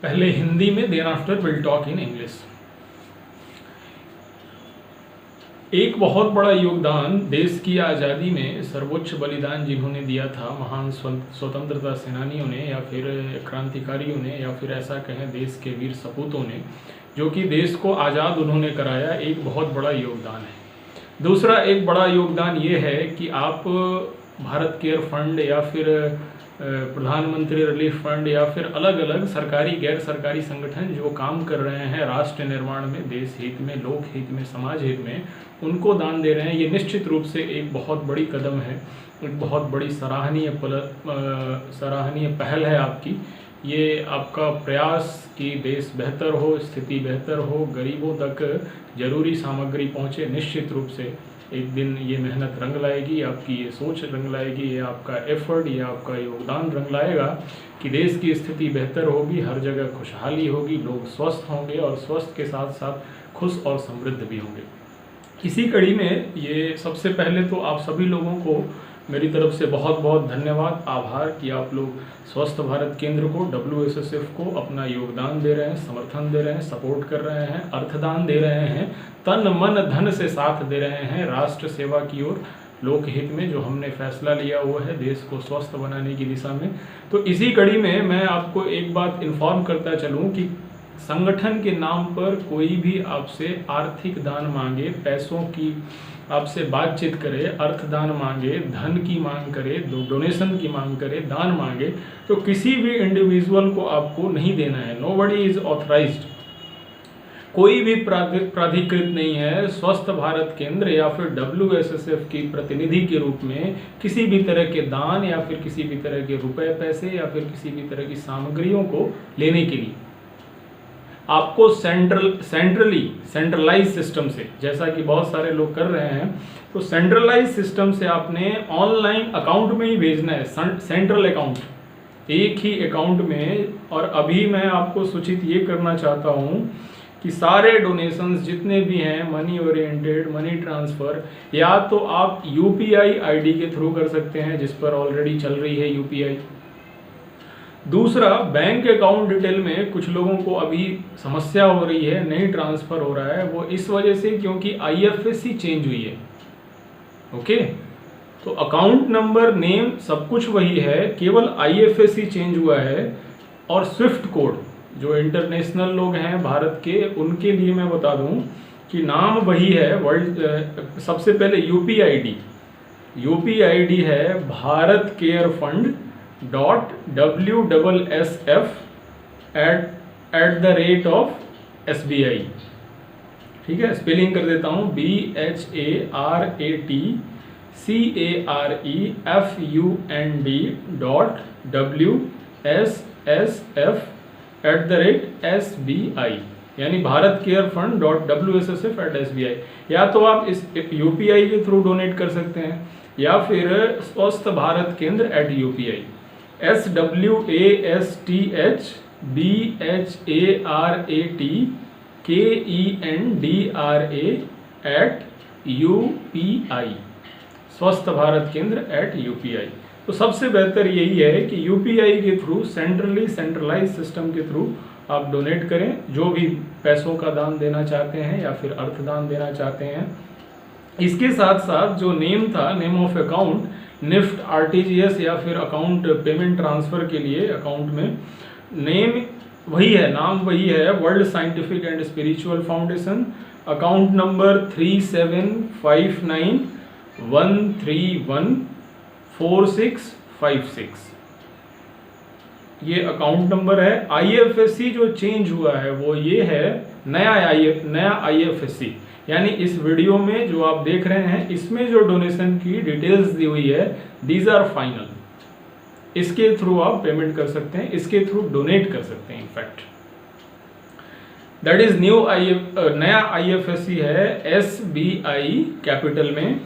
पहले हिंदी में, then after will talk in English. एक बहुत बड़ा योगदान देश की आज़ादी में सर्वोच्च बलिदान जिन्होंने दिया था, महान स्वतंत्रता सेनानियों ने या फिर क्रांतिकारियों ने या फिर ऐसा कहें देश के वीर सपूतों ने, जो कि देश को आज़ाद उन्होंने कराया, एक बहुत बड़ा योगदान है। दूसरा एक बड़ा योगदान ये है कि आप भारत केयर फंड या फिर प्रधानमंत्री रिलीफ फंड या फिर अलग अलग सरकारी गैर सरकारी संगठन जो काम कर रहे हैं राष्ट्र निर्माण में, देश हित में, लोक हित में, समाज हित में, उनको दान दे रहे हैं। ये निश्चित रूप से एक बहुत बड़ी कदम है, एक बहुत बड़ी सराहनीय पहल है आपकी। ये आपका प्रयास कि देश बेहतर हो, स्थिति बेहतर हो, गरीबों तक जरूरी सामग्री पहुँचे, निश्चित रूप से एक दिन ये मेहनत रंग लाएगी, आपकी ये सोच रंग लाएगी, ये आपका एफर्ट, ये आपका योगदान रंग लाएगा कि देश की स्थिति बेहतर होगी, हर जगह खुशहाली होगी, लोग स्वस्थ होंगे और स्वस्थ के साथ साथ खुश और समृद्ध भी होंगे। इसी कड़ी में ये सबसे पहले तो आप सभी लोगों को मेरी तरफ से बहुत बहुत धन्यवाद, आभार कि आप लोग स्वस्थ भारत केंद्र को, WSSF को अपना योगदान दे रहे हैं, समर्थन दे रहे हैं, सपोर्ट कर रहे हैं, अर्थदान दे रहे हैं, तन मन धन से साथ दे रहे हैं राष्ट्र सेवा की ओर, लोकहित में जो हमने फैसला लिया हुआ है देश को स्वस्थ बनाने की दिशा में। तो इसी कड़ी में मैं आपको एक बात इन्फॉर्म करता चलूँ कि संगठन के नाम पर कोई भी आपसे आर्थिक दान मांगे, पैसों की आपसे बातचीत करे, अर्थदान मांगे, धन की मांग करे, डोनेशन की मांग करे, दान मांगे, तो किसी भी इंडिविजुअल को आपको नहीं देना है। नोबडी इज ऑथराइज्ड, कोई भी प्राधिकृत नहीं है स्वस्थ भारत केंद्र या फिर WSSF की प्रतिनिधि के रूप में किसी भी तरह के दान या फिर किसी भी तरह के रुपए पैसे या फिर किसी भी तरह की सामग्रियों को लेने के लिए। आपको सेंट्रलाइज सिस्टम से, जैसा कि बहुत सारे लोग कर रहे हैं, तो सेंट्रलाइज सिस्टम से आपने ऑनलाइन अकाउंट में ही भेजना है, सेंट्रल अकाउंट, एक ही अकाउंट में। और अभी मैं आपको सूचित ये करना चाहता हूँ कि सारे डोनेशंस जितने भी हैं, मनी ओरिएंटेड, मनी ट्रांसफ़र, या तो आप UPI ID के थ्रू कर सकते हैं, जिस पर ऑलरेडी चल रही है UPI। दूसरा, बैंक अकाउंट डिटेल में कुछ लोगों को अभी समस्या हो रही है, नहीं ट्रांसफ़र हो रहा है, वो इस वजह से क्योंकि IFSC चेंज हुई है। ओके, तो अकाउंट नंबर, नेम सब कुछ वही है, केवल IFSC चेंज हुआ है। और स्विफ्ट कोड, जो इंटरनेशनल लोग हैं भारत के, उनके लिए मैं बता दूं कि नाम वही है, वर्ल्ड सबसे पहले UPI ID है भारत केयर फंड .WSSF@SBI। ठीक है, स्पेलिंग कर देता हूँ, BHARATCAREFUND.WSSF@SBI, यानी भारत केयर फंड .WSSF@SBI। या तो आप इस UPI के थ्रू डोनेट कर सकते हैं या फिर स्वस्थ भारत केंद्र @UPI, SWASTHBHARATKENDRA@UPI, स्वस्थ भारत केंद्र @UPI। तो सबसे बेहतर यही है कि UPI के थ्रू, सेंट्रलाइज सिस्टम के थ्रू आप डोनेट करें, जो भी पैसों का दान देना चाहते हैं या फिर अर्थदान देना चाहते हैं। इसके साथ साथ जो नेम था, name of account, NEFT, RTGS या फिर अकाउंट पेमेंट ट्रांसफ़र के लिए अकाउंट में नेम वही है, नाम वही है, world scientific and spiritual foundation, account number 3759131465 ये अकाउंट नंबर है। IFSC जो चेंज हुआ है वो ये है, नया IFSC, यानी इस वीडियो में जो आप देख रहे हैं इसमें जो डोनेशन की डिटेल्स दी हुई है, दीज आर फाइनल। इसके थ्रू आप पेमेंट कर सकते हैं, इसके थ्रू डोनेट कर सकते हैं। इनफैक्ट दैट इज नया IFSC है SBI, कैपिटल में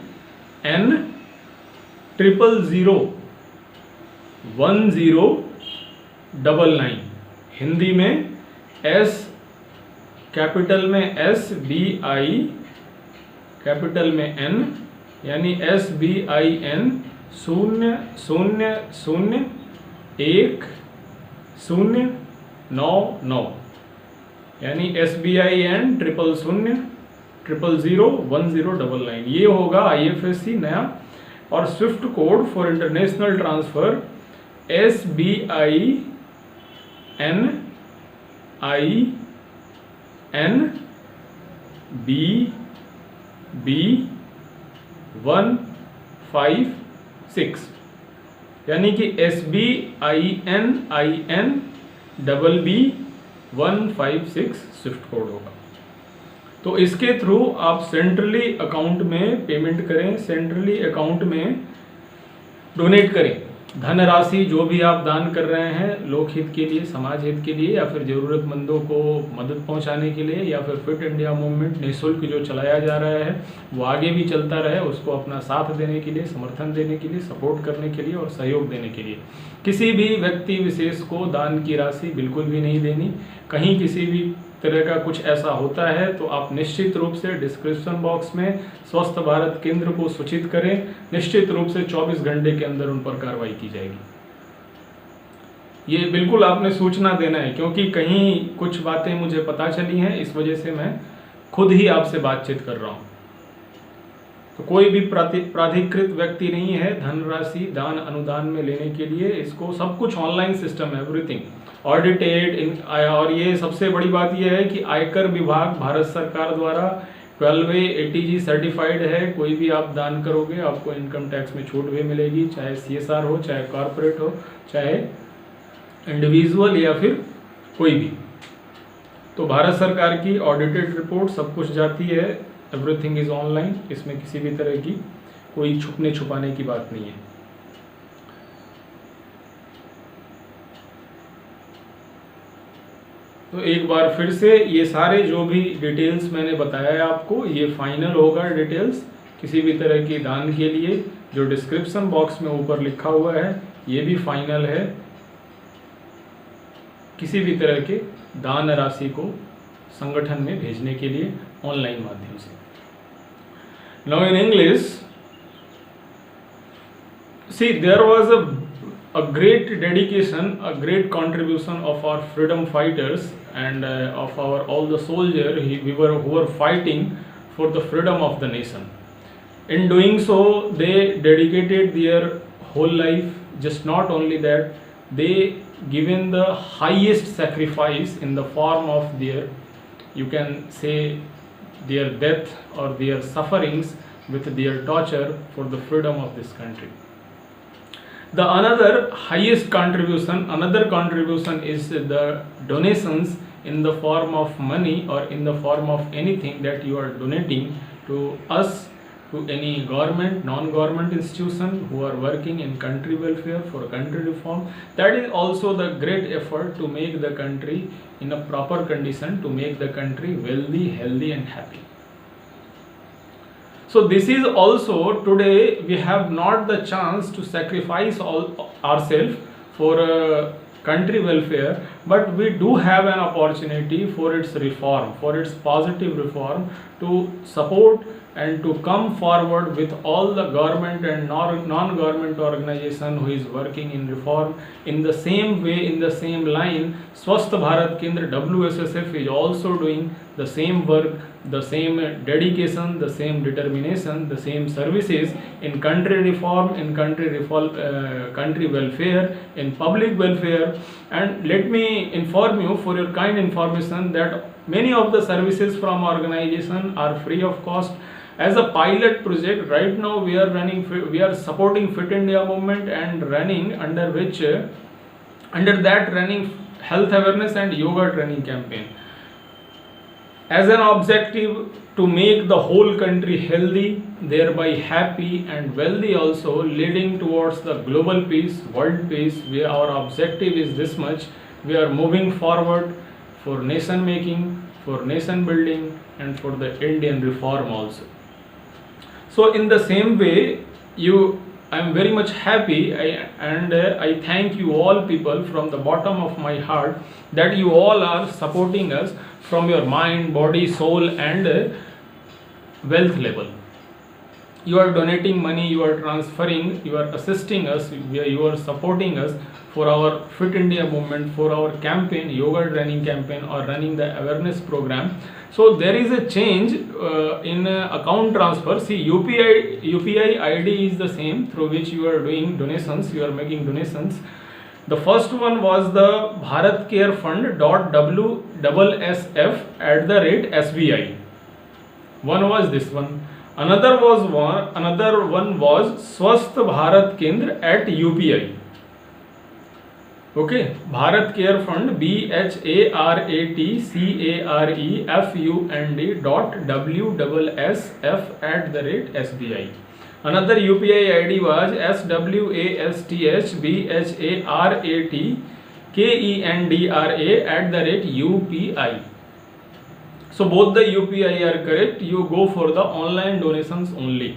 N001099, हिंदी में S, कैपिटल में SBI, कैपिटल में N, यानी SBIN 0001099 999, यानी SBIN 0001099, ये होगा IFSC नया। और Swift code for international transfer SBININBB156, यानी कि SBININBB156 स्विफ्ट कोड होगा। तो इसके थ्रू आप सेंट्रली अकाउंट में पेमेंट करें, सेंट्रली अकाउंट में डोनेट करें। धनराशि जो भी आप दान कर रहे हैं लोकहित के लिए, समाज हित के लिए, या फिर ज़रूरतमंदों को मदद पहुंचाने के लिए, या फिर फिट इंडिया मूवमेंट निःशुल्क जो चलाया जा रहा है वो आगे भी चलता रहे, उसको अपना साथ देने के लिए, समर्थन देने के लिए, सपोर्ट करने के लिए और सहयोग देने के लिए। किसी भी व्यक्ति विशेष को दान की राशि बिल्कुल भी नहीं देनी। कहीं किसी भी तरह का कुछ ऐसा होता है तो आप निश्चित रूप से डिस्क्रिप्शन बॉक्स में स्वस्थ भारत केंद्र को सूचित करें। निश्चित रूप से 24 घंटे के अंदर उन पर कार्रवाई की जाएगी। ये बिल्कुल आपने सूचना देना है, क्योंकि कहीं कुछ बातें मुझे पता चली हैं, इस वजह से मैं खुद ही आपसे बातचीत कर रहा हूं। तो कोई भी प्राधिकृत व्यक्ति नहीं है धनराशि दान अनुदान में लेने के लिए। इसको सब कुछ ऑनलाइन सिस्टम है, एवरीथिंग ऑडिटेड। और ये सबसे बड़ी बात यह है कि आयकर विभाग भारत सरकार द्वारा 12A ATG सर्टिफाइड है। कोई भी आप दान करोगे आपको इनकम टैक्स में छूट भी मिलेगी, चाहे CSR हो, चाहे कॉर्पोरेट हो, चाहे इंडिविजुअल या फिर कोई भी। तो भारत सरकार की ऑडिटेड रिपोर्ट सब कुछ जाती है, एवरीथिंग इज ऑनलाइन। इसमें किसी भी तरह की कोई छुपने छुपाने की बात नहीं है। तो एक बार फिर से ये सारे जो भी डिटेल्स मैंने बताया है आपको, ये फाइनल होगा डिटेल्स किसी भी तरह की दान के लिए। जो डिस्क्रिप्शन बॉक्स में ऊपर लिखा हुआ है ये भी फाइनल है किसी भी तरह के दान राशि को संगठन में भेजने के लिए ऑनलाइन माध्यम से। Now in English, see, there was a great dedication, a great contribution of our freedom fighters and of our all the soldiers who were fighting for the freedom of the nation. In doing so, they dedicated their whole life. Just not only that, they given the highest sacrifice in the form of their, you can say, their death or their sufferings with their torture for the freedom of this country. The another contribution is the donations in the form of money or in the form of anything that you are donating to us, to any government, non-government institution who are working in country welfare for country reform. That is also the great effort to make the country in a proper condition, to make the country wealthy, healthy and happy. So this is also, today we have not the chance to sacrifice ourselves for country welfare, but we do have an opportunity for its reform, for its positive reform, to support and to come forward with all the government and non-government organization who is working in reform. In the same way, in the same line, Swasth Bharat Kendra WSSF is also doing the same work, the same dedication, the same determination, the same services in country reform, in country welfare, in public welfare. And let me inform you, for your kind information, that many of the services from organization are free of cost. As a pilot project, right now we are supporting Fit India movement and running under that running health awareness and yoga training campaign as an objective to make the whole country healthy, thereby happy and wealthy, also leading towards the global peace, world peace. Our objective is this much. We are moving forward for nation making, for nation building and for the Indian reform also. So in the same way, I am very much happy and I thank you all people from the bottom of my heart that you all are supporting us from your mind, body, soul and wealth level. you are donating money, you are transferring, you are assisting us, you are supporting us for our Fit India movement, for our campaign, yoga training campaign, or running the awareness program. So there is a change in account transfer. See, UPI ID is the same through which you are doing donations, you are making donations. The first one was the Bharat Care Fund .WSF@SBI. One was this one. Another one was Swasth Bharat Kendra at UPI. Okay, Bharat Care Fund BHARATCAREFUND.WSF@SBI. Another UPI ID was SWASTHBHARATKENDRA@UPI. So both the UPI are correct. You go for the online donations only.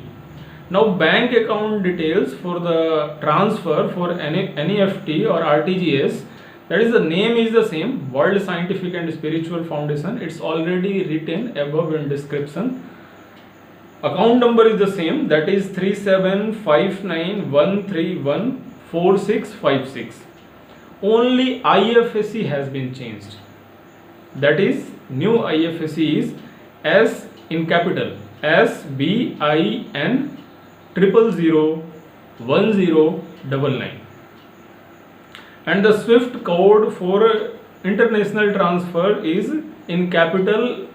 Now bank account details for the transfer for NEFT or RTGS, that is, the name is the same, World Scientific and Spiritual Foundation. It's already written above in description. Account number is the same, that is 3759131466. Only IFSC has been changed. That is, new IFSC is S in capital SBIN 0001099, and the SWIFT code for international transfer is in capital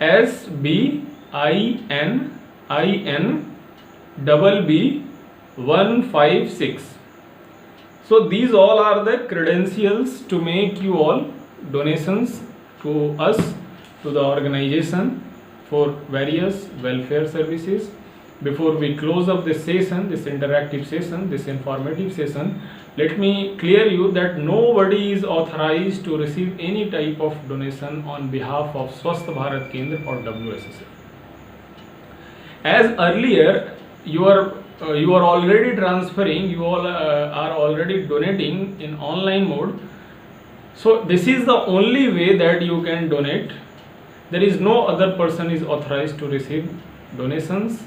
SBIN BB156. So these all are the credentials to make you all donations to us, to the organization, for various welfare services. Before we close up this session, this interactive session, this informative session, let me clear you that nobody is authorized to receive any type of donation on behalf of Swasth Bharat Kendra or WSSF. As earlier, you are already transferring, you all are already donating in online mode. So this is the only way that you can donate. There is no other person is authorized to receive donations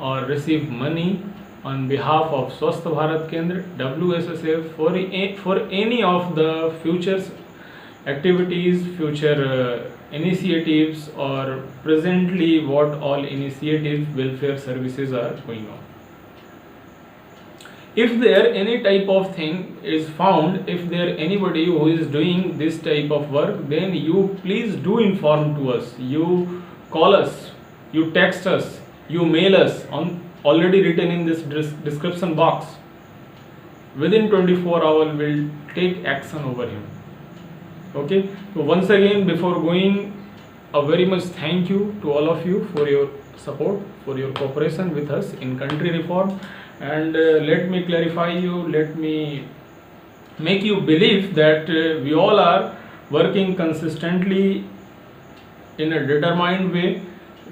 or receive money on behalf of Swasth Bharat Kendra, WSSF, for any of the future activities, future initiatives, or presently what all initiatives, welfare services are going on. If there any type of thing is found, if there anybody who is doing this type of work, then you please do inform to us. You call us, you text us, you mail us on already written in this description box. Within 24 hours we'll take action over him. Okay, so once again, before going, a very much thank you to all of you for your support, for your cooperation with us in country reform. And let me clarify you, let me make you believe that we all are working consistently in a determined way,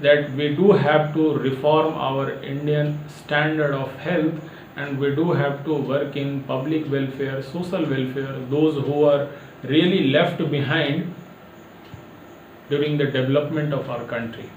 that we do have to reform our Indian standard of health, and we do have to work in public welfare, social welfare, those who are really left behind during the development of our country.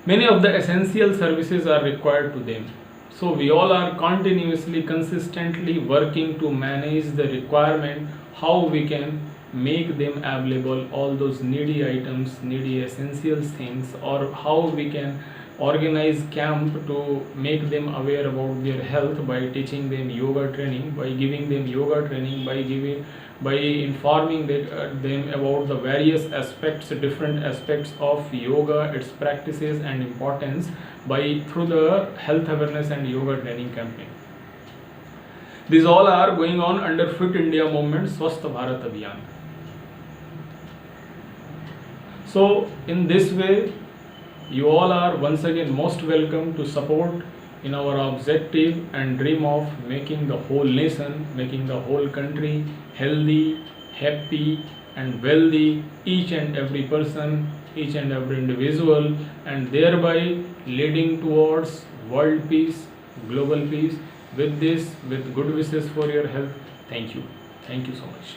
Many of the essential services are required to them. So we all are continuously, consistently working to manage the requirement, how we can make them available, all those needy items, needy essential things, or how we can organize camp to make them aware about their health by teaching them yoga training, by giving them yoga training, by informing them about the various aspects, different aspects of yoga, its practices and importance, through the health awareness and yoga training campaign. These all are going on under Fit India movement, Swasth Bharat Abhiyan. So in this way, you all are once again most welcome to support in our objective and dream of making the whole nation, making the whole country healthy, happy and wealthy, each and every person, each and every individual, and thereby leading towards world peace, global peace. With this, with good wishes for your health, thank you so much.